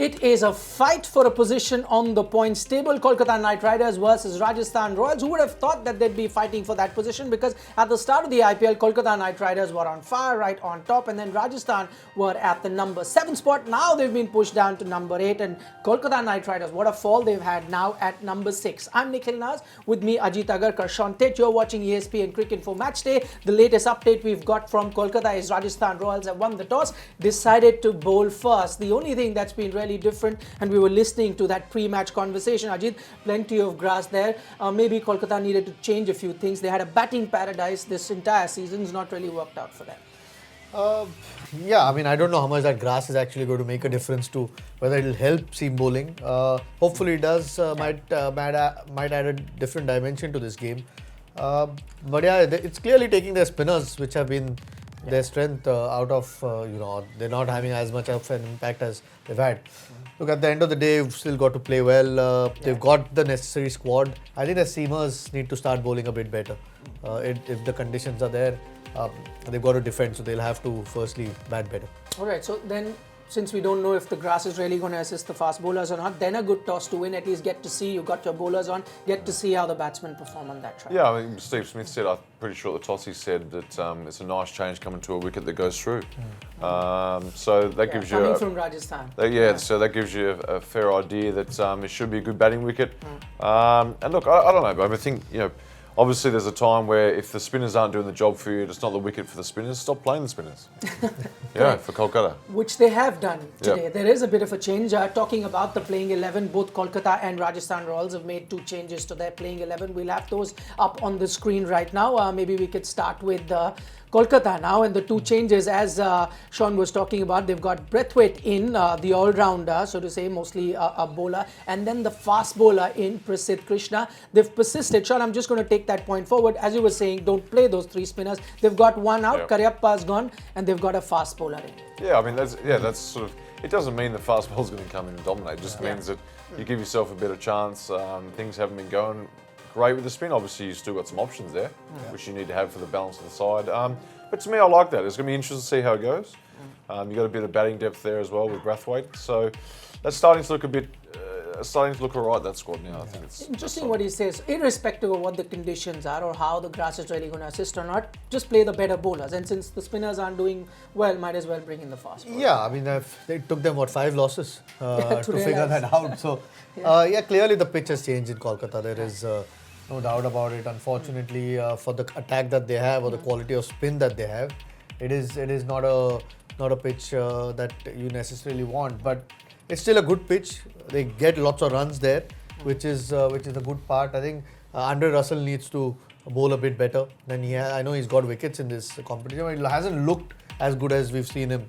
It is a fight for a position on the points table. Kolkata Knight Riders versus Rajasthan Royals. Who would have thought that they'd be fighting for that position? Because at the start of the IPL, Kolkata Knight Riders were on fire, right on top, and then Rajasthan were at the number 7 spot. Now they've been pushed down to number 8, and Kolkata Knight Riders, what a fall they've had now at number 6. I'm Nikhil Naz, with me Ajit Agarkar, Shaun Tait. You're watching ESPNcricinfo Match Day. The latest update we've got from Kolkata is Rajasthan Royals have won the toss, decided to bowl first. The only thing that's been really different, and we were listening to that pre-match conversation, Ajit, plenty of grass there. Maybe Kolkata needed to change a few things. They had a batting paradise this entire season. It's not really worked out for them. Yeah, I mean, I don't know how much that grass is actually going to make a difference to whether it'll help seam bowling. Hopefully it does. Might add a different dimension to this game. But yeah, it's clearly taking their spinners, which have been their strength, out of, they're not having as much of an impact as they've had. Look, at the end of the day, you've still got to play well. They've got the necessary squad. I think the seamers need to start bowling a bit better. If the conditions are there, they've got to defend, so they'll have to firstly bat better. Alright, so then, since we don't know if the grass is really going to assist the fast bowlers or not, then a good toss to win. At least get to see, you got your bowlers on, get to see how the batsmen perform on that track. Yeah, I mean, Steve Smith said, I'm pretty sure at the toss he said that it's a nice change coming to a wicket that goes through. So that gives you... Coming from Rajasthan. So that gives you a fair idea that it should be a good batting wicket. And look, I don't know, but I think, obviously there's a time where if the spinners aren't doing the job for you, it's not the wicket for the spinners, stop playing the spinners. For Kolkata. Which they have done today. Yep. There is a bit of a change. Talking about the playing 11, both Kolkata and Rajasthan Royals have made 2 changes to their playing 11. We'll have those up on the screen right now. Maybe we could start with Kolkata now, and the 2 changes, as Shaun was talking about, they've got Brathwaite in, the all-rounder, so to say, mostly a bowler, and then the fast bowler in, Prasidh Krishna. They've persisted. Shaun, I'm just going to take that point forward. As you were saying, don't play those 3 spinners. They've got one out, Karyappa's gone, and they've got a fast bowler in. Yeah, I mean, that's sort of, it doesn't mean the fast bowl's going to come in and dominate. It just means that you give yourself a better chance. Things haven't been going great with the spin. Obviously, you've still got some options there, which you need to have for the balance of the side. But to me, I like that. It's going to be interesting to see how it goes. You've got a bit of batting depth there as well with Brathwaite. So that's starting to look all right, that squad now. I think it's interesting what he says. Irrespective of what the conditions are or how the grass is really going to assist or not, just play the better bowlers. And since the spinners aren't doing well, might as well bring in the fast bowlers. Yeah, I mean, it took them, 5 losses to figure that out. So, clearly the pitch has changed in Kolkata. There is no doubt about it. Unfortunately, for the attack that they have or the quality of spin that they have, it is not a pitch that you necessarily want. But it's still a good pitch. They get lots of runs there, which is a good part. I think Andre Russell needs to bowl a bit better than he has. I know he's got wickets in this competition, but he hasn't looked as good as we've seen him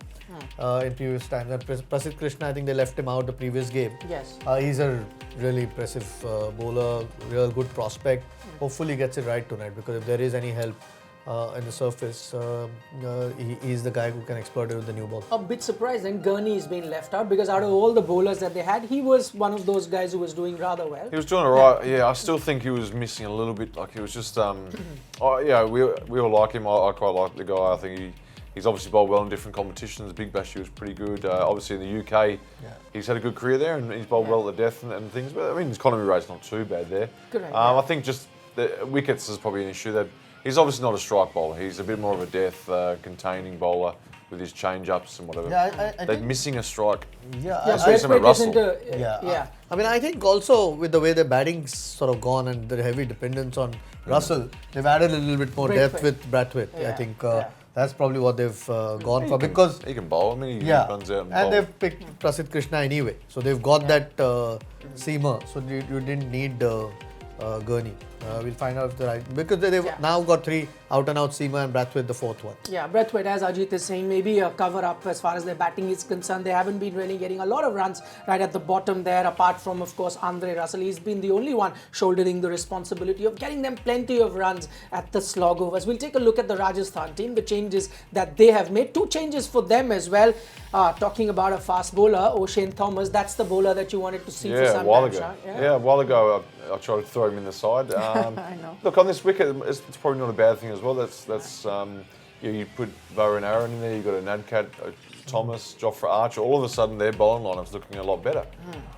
in previous times. And Prasidh Krishna, I think they left him out the previous game. Yes. He's a really impressive bowler, real good prospect. Hopefully he gets it right tonight, because if there is any help in the surface, he's the guy who can exploit it with the new ball. A bit surprised then Gurney has been left out, because out of all the bowlers that they had, he was one of those guys who was doing rather well. He was doing all right. Yeah, I still think he was missing a little bit. Like, he was just, we all like him. I quite like the guy. I think he's obviously bowled well in different competitions. Big Bash, he was pretty good. Obviously in the UK, he's had a good career there, and he's bowled well at the death and things. But I mean, his economy rate's not too bad there. Good idea. I think just the wickets is probably an issue. That he's obviously not a strike bowler. He's a bit more of a death containing bowler with his change-ups and whatever. Yeah, I they're think missing a strike. I mean, I think also with the way their batting's sort of gone and the heavy dependence on Russell, they've added a little bit more depth with Brathwaite. I think that's probably what they've gone for, because he can bowl. I mean, he runs out and bowls. They've picked Prasidh Krishna anyway, so they've got that seamer. So you didn't need Gurney. We'll find out if they're right, because they've now got 3 out-and-out seamer and Brathwaite the 4th one. Yeah, Brathwaite, as Ajit is saying, maybe a cover-up as far as their batting is concerned. They haven't been really getting a lot of runs right at the bottom there, apart from, of course, Andre Russell. He's been the only one shouldering the responsibility of getting them plenty of runs at the slog overs. We'll take a look at the Rajasthan team, the changes that they have made. 2 changes for them as well. Talking about a fast bowler, O'Shane Thomas, that's the bowler that you wanted to see for some time. A while ago, I tried to throw him in the side. I know. Look, on this wicket, it's probably not a bad thing as well. That's you put Varun Aaron in there, you've got a Nadcat, Thomas, Jofra Archer, all of a sudden their bowling lineup's looking a lot better.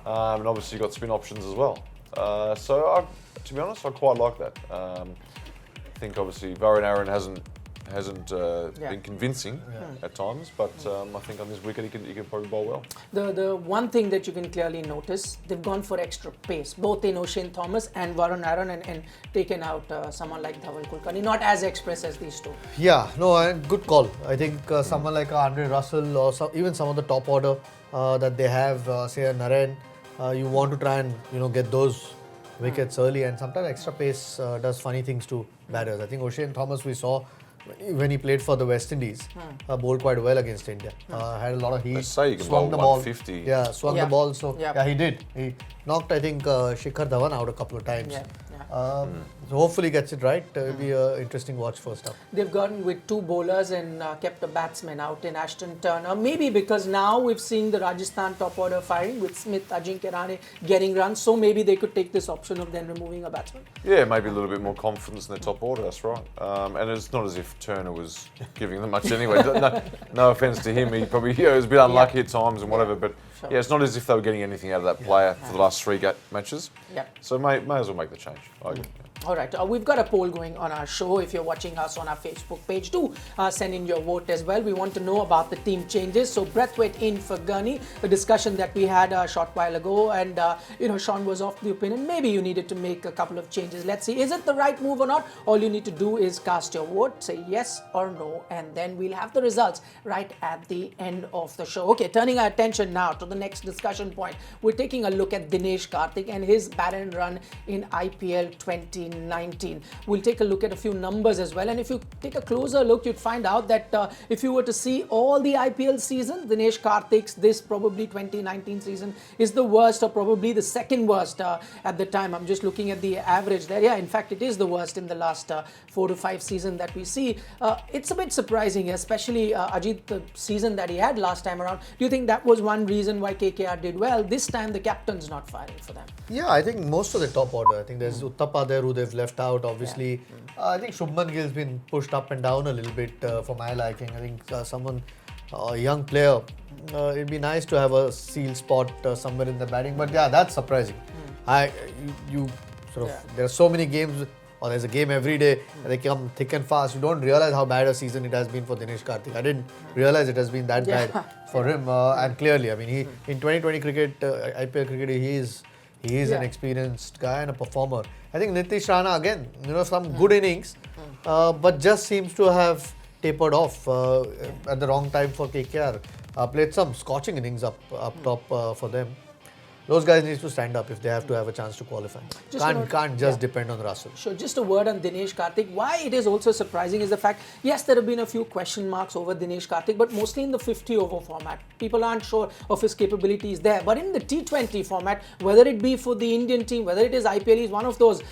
And obviously you've got spin options as well. To be honest, I quite like that. I think obviously Varun Aaron hasn't been convincing at times, but I think on this wicket he can probably bowl well. The one thing that you can clearly notice, they've gone for extra pace, both in O'Shane Thomas and Varun Aaron, and taken out someone like Dhaval Kulkarni, not as express as these two. Yeah, no, and good call. I think someone like Andre Russell or even some of the top order that they have, say a Naren, you want to try and get those wickets early, and sometimes extra pace does funny things to batters. I think O'Shane Thomas, we saw when he played for the West Indies, bowled quite well against India. Had a lot of heat. They say you can swung bowl the ball. 150. Yeah, swung the ball. So Yeah. he did. He knocked, I think, Shikhar Dhawan out a couple of times. So hopefully gets it right. It'll be an interesting watch first up. They've gone with two bowlers and kept a batsman out in Ashton Turner. Maybe because now we've seen the Rajasthan top order firing with Smith, Ajinkya Rahane getting runs. So maybe they could take this option of then removing a batsman. Yeah, maybe a little bit more confidence in their top order, that's right. And it's not as if Turner was giving them much anyway. No offence to him, he probably was a bit unlucky at times and whatever, but yeah, it's not as if they were getting anything out of that player for the last three matches. So may as well make the change. I agree. All right, we've got a poll going on our show. If you're watching us on our Facebook page, do send in your vote as well. We want to know about the team changes. So Brathwaite in for Gurney, a discussion that we had a short while ago, and Shaun was of the opinion maybe you needed to make a couple of changes. Let's see, is it the right move or not? All you need to do is cast your vote, say yes or no, and then we'll have the results right at the end of the show. Okay, turning our attention now to the next discussion point. We're taking a look at Dinesh Karthik and his batter run in IPL 2019. We'll take a look at a few numbers as well, and if you take a closer look, you'd find out that if you were to see all the IPL seasons, Dinesh Karthik's this probably 2019 season is the worst, or probably the second worst at the time. I'm just looking at the average there. Yeah, in fact, it is the worst in the last 4 to 5 seasons that we see. It's a bit surprising, especially Ajit, the season that he had last time around. Do you think that was one reason why KKR did well? This time the captain's not firing for them. Yeah, I think most of the top order. I think there's Uttapa there who they've left out. Obviously, I think Shubman Gill's been pushed up and down a little bit for my liking. I think a young player, it'd be nice to have a seal spot somewhere in the batting. But yeah, that's surprising. There are so many games, or there's a game every day, and they come thick and fast. You don't realize how bad a season it has been for Dinesh Karthik. I didn't realize it has been that bad for him. And clearly, I mean, he in 2020 cricket, IPL cricket, he is an experienced guy and a performer. I think Nitish Rana again, some good innings, but just seems to have tapered off at the wrong time for KKR. Played some scorching innings up top for them. Those guys need to stand up if they have to have a chance to qualify. Can't just depend on Russell. Sure, just a word on Dinesh Karthik. Why it is also surprising is the fact, yes, there have been a few question marks over Dinesh Karthik, but mostly in the 50-over format. People aren't sure of his capabilities there. But in the T20 format, whether it be for the Indian team, whether it is IPL, he's one of those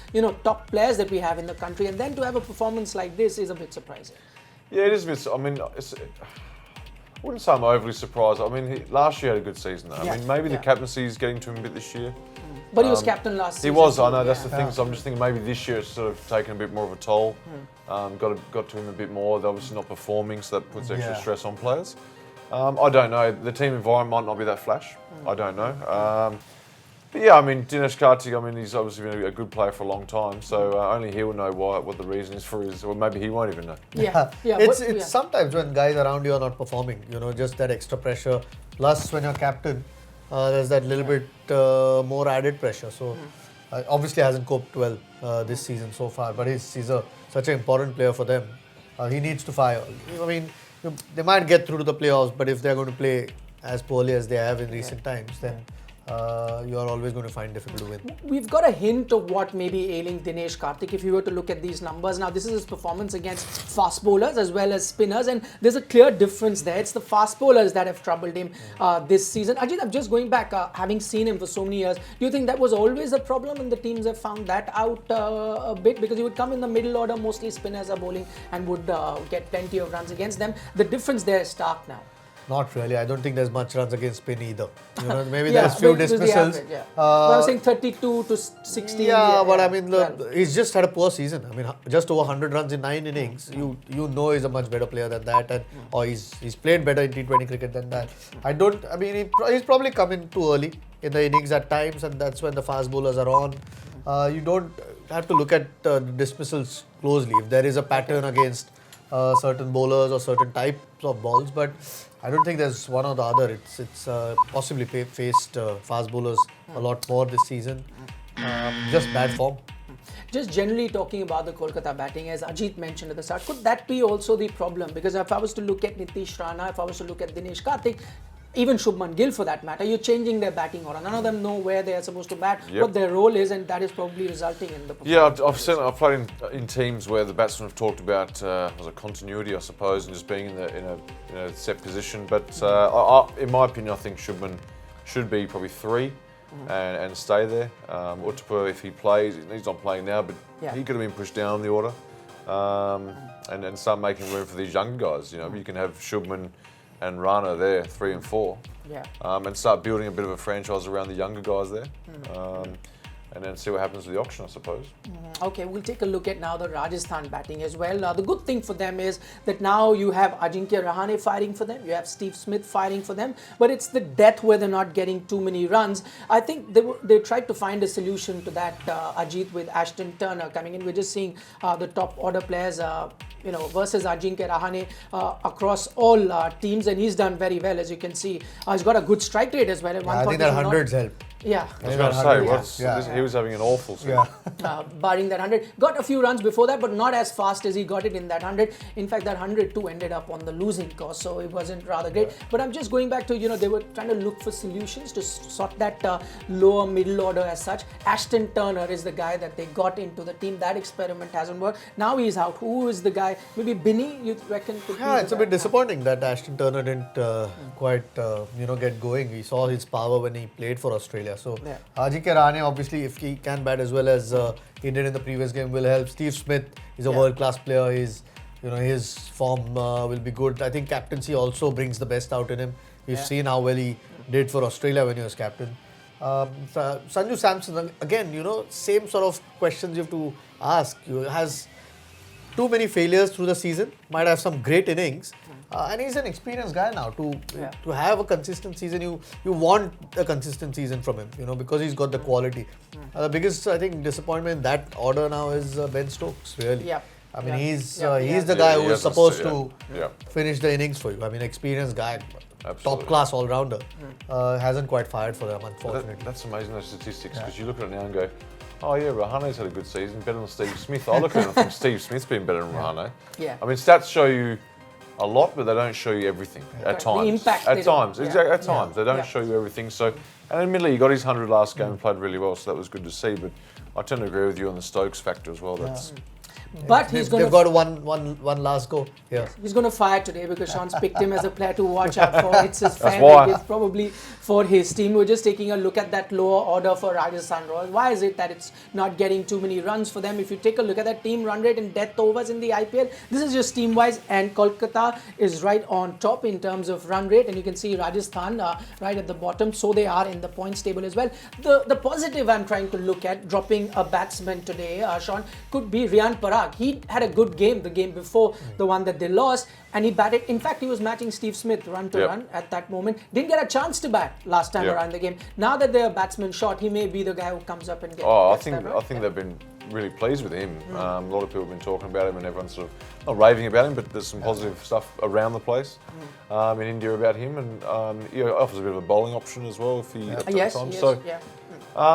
top players that we have in the country. And then to have a performance like this is a bit surprising. Yeah, it is a bit. I mean, I wouldn't say I'm overly surprised. I mean, last year had a good season though. I mean, maybe the captaincy is getting to him a bit this year. But he was captain last season. He was, I know, that's the thing. So I'm just thinking maybe this year it's sort of taken a bit more of a toll. Got to him a bit more. They're obviously not performing, so that puts extra stress on players. I don't know. The team environment might not be that flash. I don't know. But yeah, I mean, Dinesh Karthik, I mean, he's obviously been a good player for a long time, so only he will know what the reason is for his, or maybe he won't even know. It's sometimes when guys around you are not performing, just that extra pressure. Plus, when you're captain, there's that little bit more added pressure. So, obviously hasn't coped well this season so far, but he's such an important player for them. He needs to fire. I mean, they might get through to the playoffs, but if they're going to play as poorly as they have in recent times, then you are always going to find difficult to win. We've got a hint of what may be ailing Dinesh Karthik if you were to look at these numbers. Now, this is his performance against fast bowlers as well as spinners, and there's a clear difference there. It's the fast bowlers that have troubled him this season. Ajit, I'm just going back, having seen him for so many years, do you think that was always a problem and the teams have found that out a bit? Because he would come in the middle order, mostly spinners are bowling, and would get plenty of runs against them. The difference there is stark now. Not really. I don't think there's much runs against spin either. Maybe Yeah, there's few but it was the dismissals. average, yeah. But I was saying 32 to 16. Yeah, but I mean, well, he's just had a poor season. I mean, just over 100 runs in 9 innings. You he's a much better player than that, and or he's played better in T20 cricket than that. He's probably come in too early in the innings at times, and that's when the fast bowlers are on. You don't have to look at the dismissals closely. If there is a pattern against certain bowlers or certain types of balls, but I don't think there's one or the other. It's possibly faced fast bowlers a lot more this season. Just bad form. just generally talking about the Kolkata batting, as Ajit mentioned at the start, could that be also the problem? Because if I was to look at Nitish Rana, if I was to look at Dinesh Karthik, even Shubman Gill for that matter, you're changing their batting order. None of them know where they are supposed to bat, what their role is, and that is probably resulting in the performance. Yeah, I've played in teams where the batsmen have talked about was a continuity, I suppose, and just being in a set position. But in my opinion, I think Shubman should be probably 3 and stay there. Uttapur, if he plays, he's not playing now, but he could have been pushed down the order and start making room for these younger guys. You can have Shubman and Rana there, 3 and 4, and start building a bit of a franchise around the younger guys there, and then see what happens with the auction, I suppose. Okay, we'll take a look at now the Rajasthan batting as well. The good thing for them is that now you have Ajinkya Rahane firing for them, you have Steve Smith firing for them, but it's the death where they're not getting too many runs. I think they tried to find a solution to that, Ajit, with Ashton Turner coming in. We're just seeing the top order players versus Ajinkya Rahane across all teams, and he's done very well, as you can see. He's got a good strike rate as well. I think that 100s helped. Yeah. I was going to say, he was having an awful season. Barring that 100. Got a few runs before that, but not as fast as he got it in that 100. In fact, that 100 too ended up on the losing course, so it wasn't rather great. But I'm just going back to, they were trying to look for solutions to sort that lower middle order as such. Ashton Turner is the guy that they got into the team. That experiment hasn't worked. Now he's out. Who is the guy? Maybe Binny, you reckon? It's a bit disappointing that Ashton Turner didn't quite get going. We saw his power when he played for Australia. So Ajinkya Rahane, obviously, if he can bat as well as he did in the previous game, will help. Steve Smith is a world-class player. His form will be good. I think captaincy also brings the best out in him. We've seen how well he did for Australia when he was captain. Sanju Samson, again, same sort of questions you have to ask. He has too many failures through the season. Might have some great innings. And he's an experienced guy now. To have a consistent season, you want a consistent season from him, because he's got the quality. The biggest, I think, disappointment in that order now is Ben Stokes, really. I mean, he's the guy who is supposed to finish the innings for you. I mean, experienced guy, top class all rounder, hasn't quite fired for them, unfortunately. That's amazing, those statistics, because you look at it now and go, oh yeah, Rahane's had a good season, better than Steve Smith. I look at it and think Steve Smith's been better than Rahane. I mean, stats show you a lot, but they don't show you everything at times. The impact at times, they don't show you everything. So, and admittedly, he got his 100 last game and played really well, so that was good to see. But I tend to agree with you on the Stokes factor as well. But they've got one last go. Yeah. He's going to fire today because Shaun's picked him as a player to watch out for. It's his fan. It's probably for his team. We're just taking a look at that lower order for Rajasthan Royals. Why is it that it's not getting too many runs for them? If you take a look at that team run rate and death overs in the IPL, this is just team-wise, and Kolkata is right on top in terms of run rate, and you can see Rajasthan right at the bottom, so they are in the points table as well. The positive I'm trying to look at, dropping a batsman today, Shaun, could be Riyan Parag. He had a good game the game before the one that they lost, and he batted. In fact, he was matching Steve Smith run to run at that moment. Didn't get a chance to bat last time around the game. Now that they're batsman short, he may be the guy who comes up and gets. I think they've been really pleased with him. A lot of people have been talking about him, and everyone's sort of not raving about him, but there's some positive stuff around the place in India about him, and he offers a bit of a bowling option as well if he at times.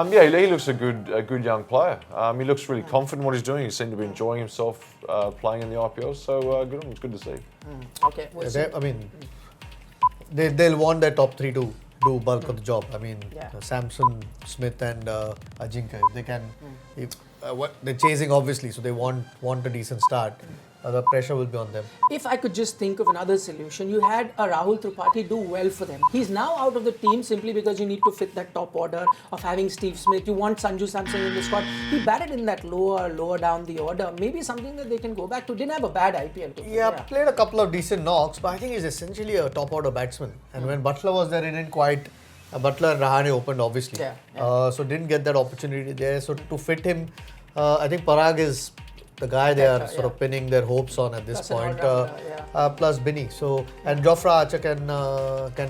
He looks a good young player. He looks really confident in what he's doing. He seemed to be enjoying himself playing in the IPL. So good on him. It's good to see. Okay. They'll want their top 3 to do bulk of the job. I mean, Samson, Smith, and Ajinkya. If they can, they're chasing obviously, so they want a decent start. the pressure will be on them. If I could just think of another solution, you had a Rahul Tripathi do well for them. He's now out of the team simply because you need to fit that top order of having Steve Smith. You want Sanju Samson in the squad. He batted in that lower down the order. Maybe something that they can go back to. Didn't have a bad IPL. Yeah, played a couple of decent knocks, but I think he's essentially a top order batsman. And when Butler was there, he didn't quite. Butler and Rahane opened obviously. So didn't get that opportunity there. So to fit him, I think Parag is the guy they are sort of pinning their hopes on at this point. Plus Binny. So and Jofra Archer can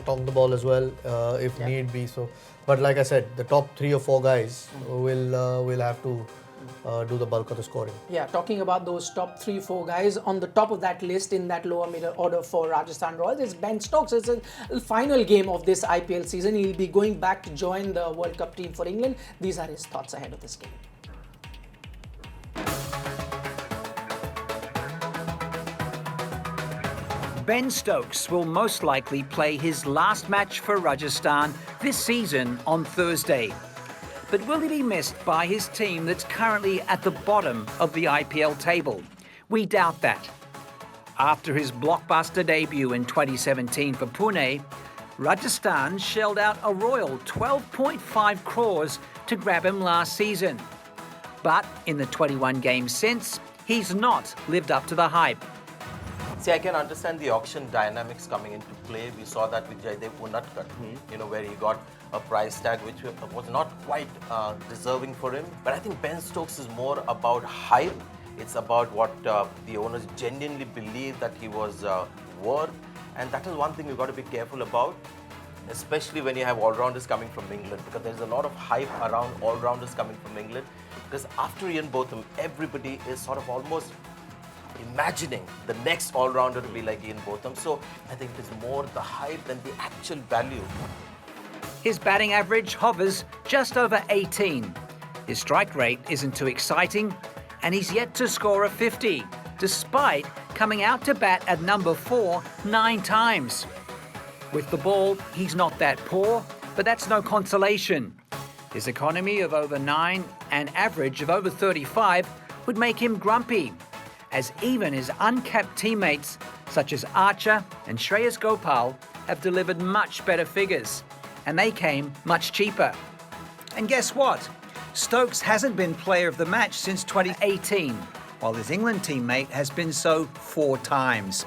tongue the ball as well if need be. So, but like I said, the top 3 or 4 guys will have to do the bulk of the scoring. Yeah, talking about those top 3-4 guys, on the top of that list in that lower middle order for Rajasthan Royals is Ben Stokes. It's a final game of this IPL season. He'll be going back to join the World Cup team for England. These are his thoughts ahead of this game. Ben Stokes will most likely play his last match for Rajasthan this season on Thursday. But will he be missed by his team that's currently at the bottom of the IPL table? We doubt that. After his blockbuster debut in 2017 for Pune, Rajasthan shelled out a royal 12.5 crores to grab him last season. But in the 21 games since, he's not lived up to the hype. See, I can understand the auction dynamics coming into play. We saw that with Jaidev Unnatkar, where he got a price tag which was not quite deserving for him. But I think Ben Stokes is more about hype. It's about what the owners genuinely believe that he was worth. And that is one thing we've got to be careful about, especially when you have all-rounders coming from England, because there's a lot of hype around all-rounders coming from England. Because after Ian Botham, everybody is sort of almost imagining the next all-rounder to be like Ian Botham. So I think it is more the hype than the actual value. His batting average hovers just over 18. His strike rate isn't too exciting, and he's yet to score a 50, despite coming out to bat at number 4 9 times. With the ball, he's not that poor, but that's no consolation. His economy of over 9 and average of over 35 would make him grumpy, as even his uncapped teammates such as Archer and Shreyas Gopal have delivered much better figures, and they came much cheaper. And guess what? Stokes hasn't been player of the match since 2018, while his England teammate has been so 4 times.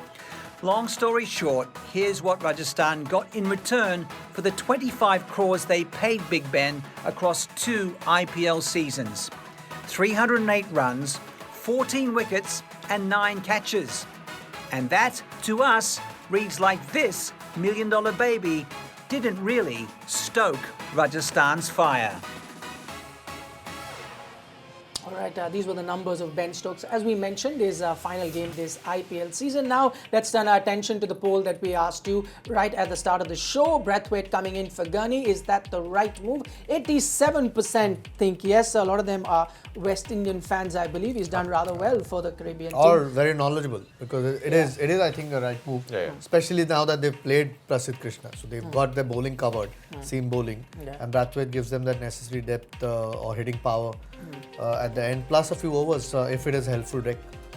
Long story short, here's what Rajasthan got in return for the 25 crores they paid Big Ben across 2 IPL seasons. 308 runs, 14 wickets and 9 catches. And that, to us, reads like this $1 million baby didn't really stoke Rajasthan's fire. All right, these were the numbers of Ben Stokes. As we mentioned, his final game this IPL season. Now, let's turn our attention to the poll that we asked you right at the start of the show. Brathwaite coming in for Gurney. Is that the right move? 87% think yes. A lot of them are West Indian fans, I believe. He's done rather well for the Caribbean team. Or very knowledgeable, because it is, I think, a right move. Especially now that they've played Prasidh Krishna. So they've got their bowling covered, seam bowling. And Brathwaite gives them that necessary depth or hitting power at the end, plus a few overs if it is helpful deck.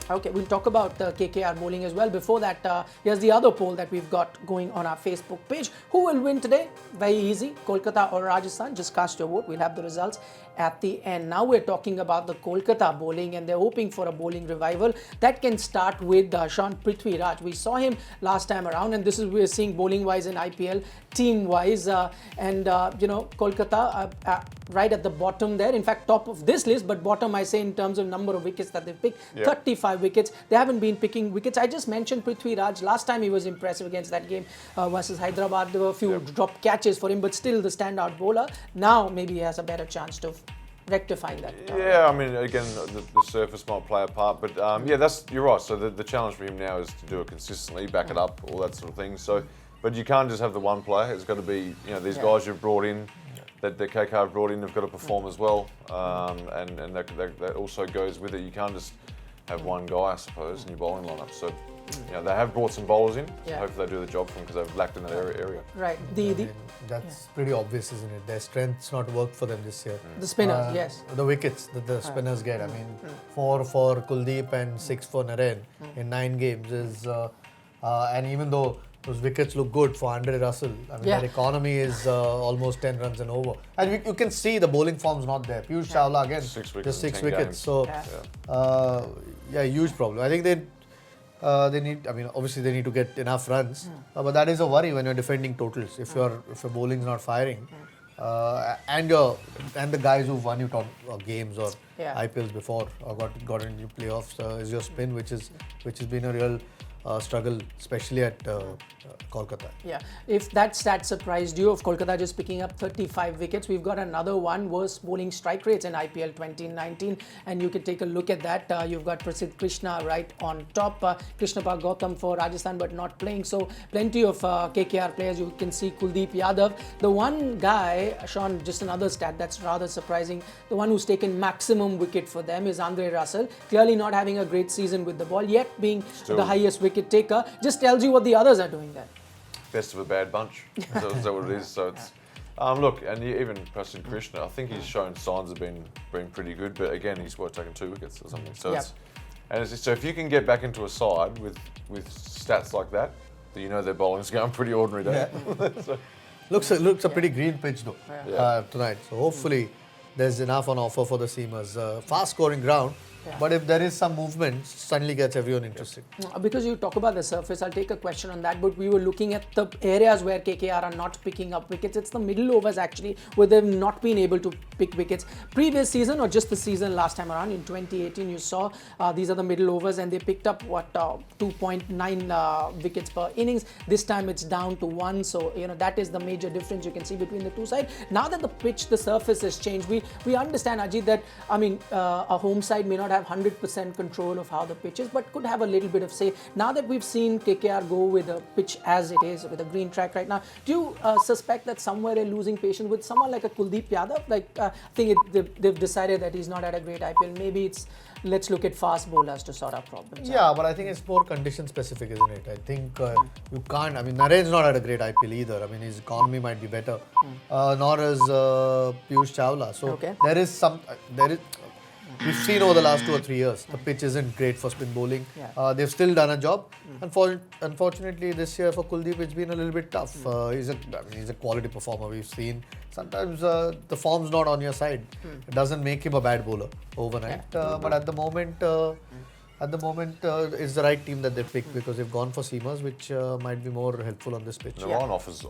Okay, we'll talk about KKR bowling as well. Before that, here's the other poll that we've got going on our Facebook page. Who will win today? Very easy. Kolkata or Rajasthan? Just cast your vote. We'll have the results at the end. Now we're talking about the Kolkata bowling, and they're hoping for a bowling revival. That can start with Shaun Prithviraj. We saw him last time around, and this is we're seeing bowling-wise in IPL, team-wise. Kolkata right at the bottom there. In fact, top of this list, but bottom I say in terms of number of wickets that they've picked. 35 wickets. They haven't been picking wickets. I just mentioned Prithviraj. Last time he was impressive against that game versus Hyderabad. There were a few drop catches for him, but still the standout bowler. Now maybe he has a better chance to rectifying that. Yeah, I mean, again, the surface might play a part, but you're right. So the challenge for him now is to do it consistently, back it up, all that sort of thing. So, but you can't just have the one player. It's got to be, these guys you've brought in, that the KK have brought in, have got to perform as well, and that also goes with it. You can't just have one guy, I suppose, in your bowling lineup. So You know, they have brought some bowlers in. So Yeah. hopefully they do the job for them because they've lacked in that area. Right. That's pretty obvious, isn't it? Their strength's not worked for them this year. The spinners, yes. The wickets that the spinners get. I mean, 4 for Kuldeep and 6 for Naren in 9 games is, and even though those wickets look good for Andre Russell, I mean, their economy is almost 10 runs and over. And you can see the bowling form's not there. Piyush Chawla again, 6 wickets just 6 in 10 wickets. games. So, huge problem. I think they need. I mean, obviously they need to get enough runs, but that is a worry when you're defending totals. If your bowling's not firing, and the guys who've won you games or IPLs before or got into playoffs is your spin, which has been a real struggle, especially at Kolkata. Yeah, if that stat surprised you, of Kolkata just picking up 35 wickets, we've got another one, worst bowling strike rates in IPL 2019, and you can take a look at that. You've got Prasidh Krishna right on top, Krishnapal Gautam for Rajasthan but not playing, so plenty of KKR players. You can see Kuldeep Yadav. The one guy, Shaun, just another stat that's rather surprising, the one who's taken maximum wicket for them is Andre Russell, clearly not having a great season with the ball, yet being the highest wicket taker. Just tells you what the others are doing there. Best of a bad bunch. Is that what it is? So it's look, and even Prasidh Krishna, I think he's shown signs of being pretty good, but again, he's taken 2 wickets or something. So so if you can get back into a side with stats like that, then you know their bowling's going pretty ordinary day. So, looks a pretty green pitch though tonight. So hopefully there's enough on offer for the seamers. Fast scoring ground. But if there is some movement, suddenly gets everyone interested. Because you talk about the surface, I'll take a question on that, but we were looking at the areas where KKR are not picking up wickets. It's the middle overs actually, where they've not been able to pick wickets. Previous season or just the season last time around, in 2018, you saw these are the middle overs and they picked up 2.9 wickets per innings. This time it's down to 1, so that is the major difference you can see between the two sides. Now that the surface has changed, we understand, Ajit, that a home side may not have 100% control of how the pitch is, but could have a little bit of say. Now that we've seen KKR go with a pitch as it is, with a green track right now, do you suspect that somewhere they're losing patience with someone like a Kuldeep Yadav? I think they've decided that he's not had a great IPL. Maybe it's let's look at fast bowlers to sort out problems. Yeah, but I think it's more condition specific, isn't it? I think you can't. I mean, Naren's not had a great IPL either. I mean, his economy might be better, nor is Piyush Chawla. So there is. We've seen over the last 2 or 3 years, the pitch isn't great for spin bowling. They've still done a job. Unfortunately, this year for Kuldeep, it's been a little bit tough. He's a quality performer. We've seen sometimes the form's not on your side. It doesn't make him a bad bowler overnight. But at the moment, it's the right team that they picked because they've gone for seamers, which might be more helpful on this pitch. Narayan offers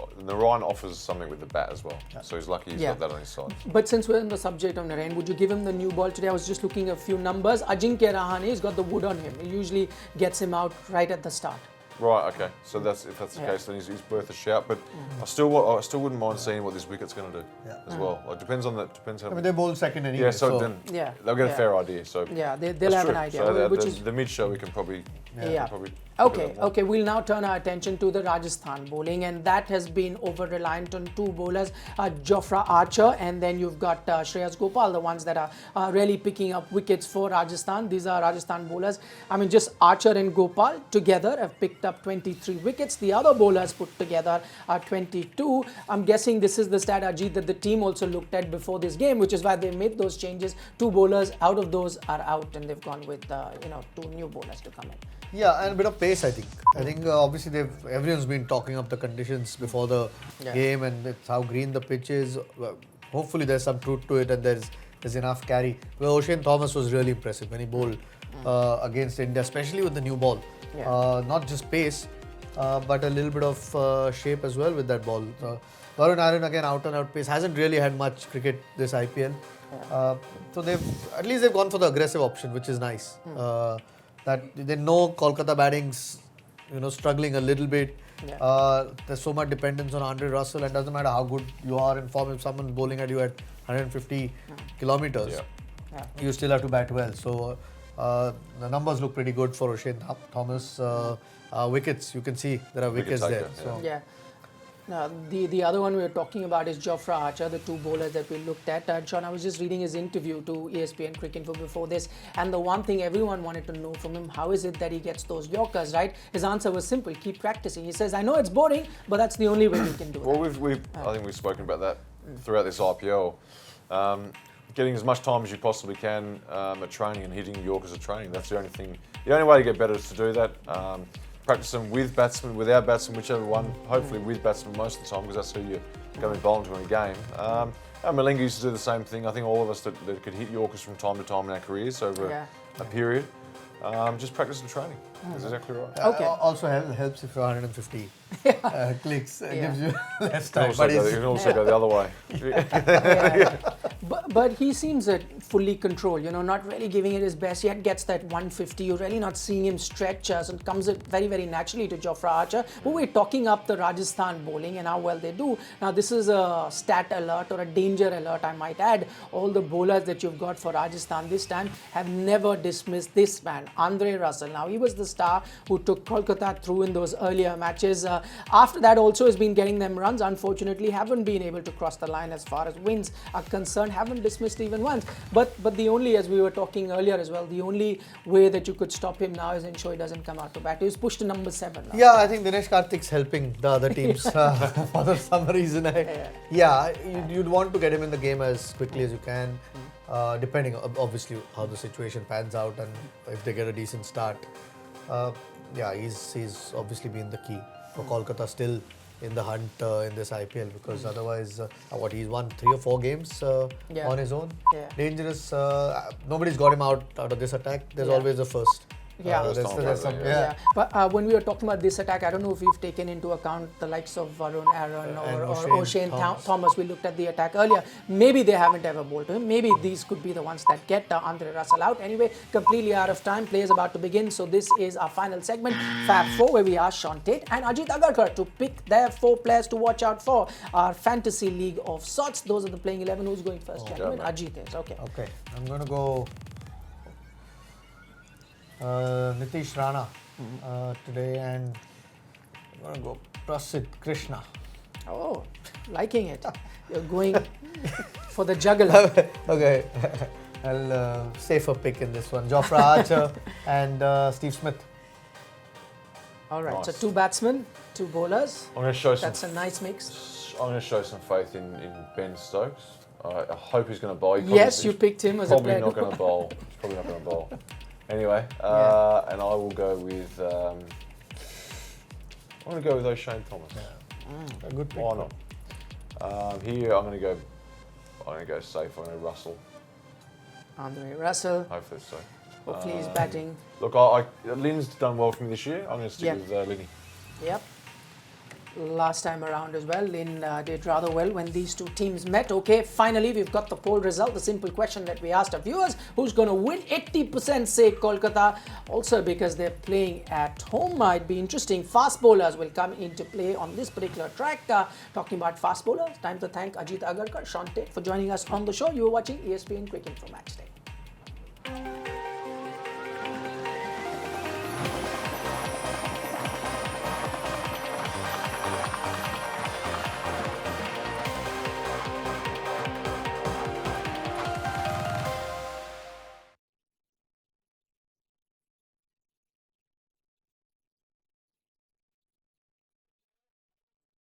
something with the bat as well. So he's lucky he's got that on his side. But since we're on the subject of Narayan, would you give him the new ball today? I was just looking at a few numbers. Ajinkya Rahane's got the wood on him. He usually gets him out right at the start. Right. Okay. So if that's the case, then he's worth a shout. But I still wouldn't mind seeing what this wicket's going to do as well. It depends on that. Depends how. I mean, they bowl second anyway. Yeah. So then they'll get a fair idea. So they'll have an idea. So the mid show we can probably. Okay, we'll now turn our attention to the Rajasthan bowling, and that has been over-reliant on 2 bowlers, Jofra Archer, and then you've got Shreyas Gopal, the ones that are really picking up wickets for Rajasthan. These are Rajasthan bowlers. I mean, just Archer and Gopal together have picked up 23 wickets. The other bowlers put together are 22. I'm guessing this is the stat, Ajit, that the team also looked at before this game, which is why they made those changes. 2 bowlers out of those are out, and they've gone with 2 new bowlers to come in. Yeah, and a bit of pace, I think. I think obviously everyone's been talking up the conditions before the game and it's how green the pitch is. Hopefully there's some truth to it and there's enough carry. Well, O'Shane Thomas was really impressive when he bowled against India, especially with the new ball. Not just pace, but a little bit of shape as well with that ball. Varun Aaron, again, out and out pace. Hasn't really had much cricket this IPL. So at least they've gone for the aggressive option, which is nice. That they know Kolkata batting's struggling a little bit. There's so much dependence on Andre Russell, and it doesn't matter how good you are in form. If someone's bowling at you at 150 kilometers, you still have to bat well. So the numbers look pretty good for O'Shane Thomas. Wickets, you can see there are wickets there. The other one we were talking about is Jofra Archer, the two bowlers that we looked at. And Shaun, I was just reading his interview to ESPNcricinfo before this, and the one thing everyone wanted to know from him, how is it that he gets those Yorkers, right? His answer was simple: keep practicing. He says, I know it's boring, but that's the only way you can do it. Well, I think we've spoken about that throughout this IPL. Getting as much time as you possibly can at training and hitting Yorkers at training. That's the only thing. The only way to get better is to do that. Practice them with batsmen, without batsmen, whichever one. Hopefully with batsmen most of the time, because that's who you're going to be bowling to in a game. And Malinga used to do the same thing. I think all of us that could hit Yorkers from time to time in our careers over a period. Just practice and training. That's exactly right. Okay. Also helps if you're 150 clicks. It gives you less time. You can also go the other way. But he seems fully controlled, not really giving it his best, yet gets that 150. You're really not seeing him stretch us, and comes very, very naturally to Jofra Archer. But we're talking up the Rajasthan bowling and how well they do. Now, this is a stat alert or a danger alert, I might add. All the bowlers that you've got for Rajasthan this time have never dismissed this man, Andre Russell. Now, he was the star who took Kolkata through in those earlier matches. After that, also has been getting them runs. Unfortunately, haven't been able to cross the line as far as wins are concerned. Haven't dismissed even once. But the only, as we were talking earlier as well, the only way that you could stop him now is ensure he doesn't come out to bat. He was pushed to number 7 now. Yeah, I think Dinesh Karthik's helping the other teams for some reason. You'd want to get him in the game as quickly as you can, depending obviously how the situation pans out and if they get a decent start. He's obviously been the key for Kolkata still in the hunt in this IPL, because otherwise, he's won 3 or 4 games on his own. Yeah. Dangerous. Nobody's got him out of this attack. There's always a first. But when we were talking about this attack, I don't know if we've taken into account the likes of Varun Aaron or O'Shane Thomas. We looked at the attack earlier. Maybe they haven't ever bowled to him. Maybe these could be the ones that get Andre Russell out. Anyway, completely out of time. Play is about to begin. So this is our final segment, Fab 4, where we ask Shaun Tait and Ajit Agarkar to pick their 4 players to watch out for our fantasy league of sorts. Those are the playing 11. Who's going first, gentlemen? Ajit is. Okay. I'm going to go Nitish Rana today, and I'm going to go Prasidh Krishna. Oh, liking it. You're going for the juggler. Okay. I'll safer pick in this one. Jofra Archer and Steve Smith. All right, Nice. so 2 batsmen, 2 bowlers. I'm going to show That's a nice mix. I'm going to show some faith in Ben Stokes. I hope he's going to bowl. Yes, you picked him as a probably player. not going to bowl. He's probably not going to bowl. Anyway, and I will go with. I'm going to go with O'Shane Thomas. A good pick. Why not? Here I'm going to go safe. I'm going to Russell. Andre Russell. Hopefully so. Hopefully he's batting. Look, Lynn's done well for me this year. I'm going to stick with Linny. Yep. Last time around as well, Lynn did rather well when these two teams met. Okay, finally we've got the poll result. The simple question that we asked our viewers: who's going to win? 80% say Kolkata. Also, because they're playing at home, might be interesting. Fast bowlers will come into play on this particular track. Talking about fast bowlers, time to thank Ajit Agarkar, Shaun Tait for joining us on the show. You were watching ESPNcricinfo Matchday.